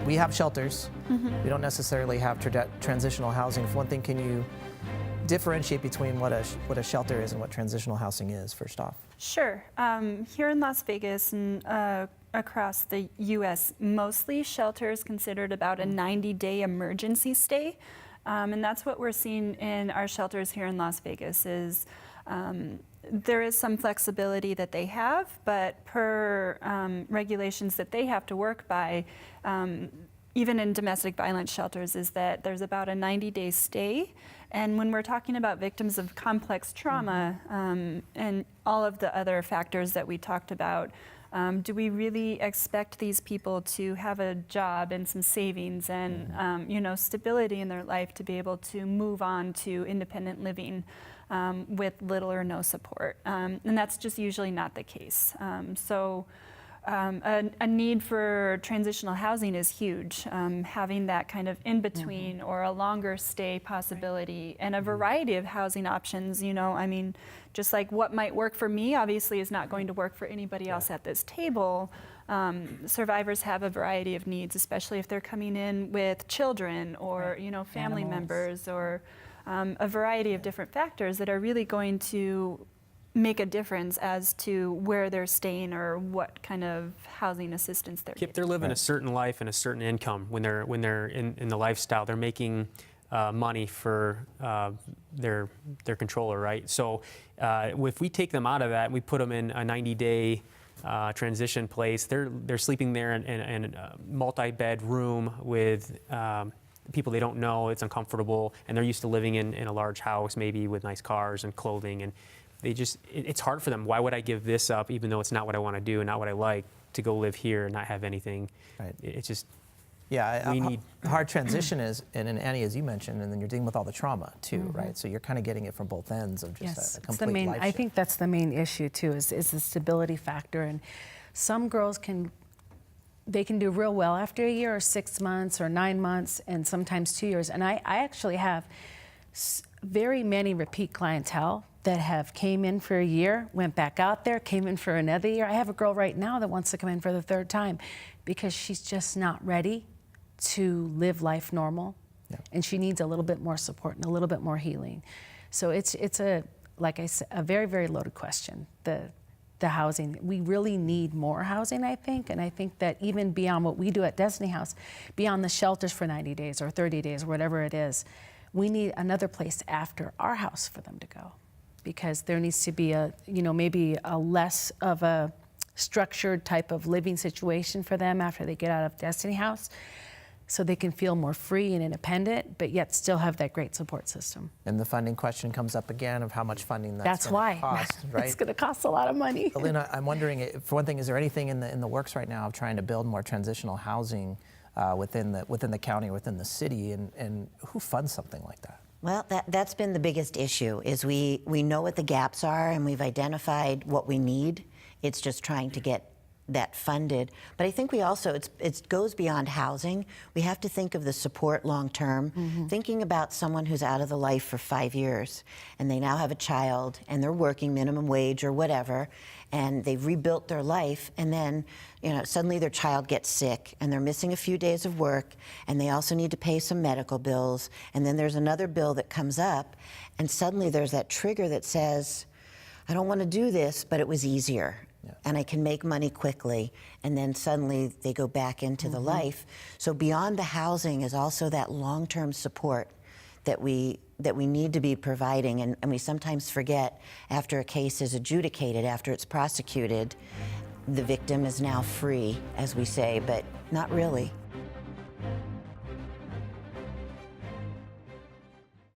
we have shelters. We don't necessarily have transitional housing. For one thing, can you differentiate between what a shelter is and what transitional housing is, first off? Sure. Here in Las Vegas and across the U.S., mostly shelter is considered about a 90-day emergency stay. And that's what we're seeing in our shelters here in Las Vegas is there is some flexibility that they have, but per regulations that they have to work by, even in domestic violence shelters, is that there's about a 90-day stay. And when we're talking about victims of complex trauma and all of the other factors that we talked about, do we really expect these people to have a job and some savings and stability in their life to be able to move on to independent living with little or no support? And that's just usually not the case. A need for transitional housing is huge. Having that kind of in-between or a longer stay possibility and a variety of housing options, just like what might work for me obviously is not going to work for anybody else at this table. Survivors have a variety of needs, especially if they're coming in with children or family members or a variety of different factors that are really going to make a difference as to where they're staying or what kind of housing assistance they're getting. They're living a certain life and a certain income when they're in the lifestyle. They're making money for their controller, right? So if we take them out of that and we put them in a 90-day transition place, they're sleeping there in a multi-bed room with people they don't know. It's uncomfortable, and they're used to living in a large house, maybe with nice cars and clothing, and it's hard for them. Why would I give this up, even though it's not what I want to do and not what I like, to go live here and not have anything? Right. It's just, yeah, we need hard transition is, and Annie, as you mentioned, and then you're dealing with all the trauma too, right? So you're kind of getting it from both ends of just a complete life I think that's the main issue too, is the stability factor. And some girls can do real well after a year or 6 months or 9 months and sometimes 2 years. And I actually have very many repeat clientele that have came in for a year, went back out there, came in for another year. I have a girl right now that wants to come in for the 3rd time because she's just not ready to live life normal. Yeah. And she needs a little bit more support and a little bit more healing. So it's like I said, a very, very loaded question, the housing. We really need more housing, I think, and I think that even beyond what we do at Destiny House, beyond the shelters for 90 days or 30 days, or whatever it is, we need another place after our house for them to go. Because there needs to be maybe a less of a structured type of living situation for them after they get out of Destiny House, so they can feel more free and independent, but yet still have that great support system. And the funding question comes up again of how much funding that's going to cost, right? It's going to cost a lot of money. Elena, I'm wondering, for one thing, is there anything in the works right now of trying to build more transitional housing within the county or within the city, and who funds something like that? Well, that's been the biggest issue, is we know what the gaps are and we've identified what we need. It's just trying to get that funded. But I think we also, it goes beyond housing. We have to think of the support long term. Thinking about someone who's out of the life for 5 years and they now have a child and they're working minimum wage or whatever, and they've rebuilt their life, and then suddenly their child gets sick and they're missing a few days of work, and they also need to pay some medical bills, and then there's another bill that comes up, and suddenly there's that trigger that says, I don't want to do this, but it was easier. Yeah. And I can make money quickly, and then suddenly they go back into the life. So beyond the housing is also that long-term support that we need to be providing, and we sometimes forget after a case is adjudicated, after it's prosecuted, the victim is now free, as we say, but not really.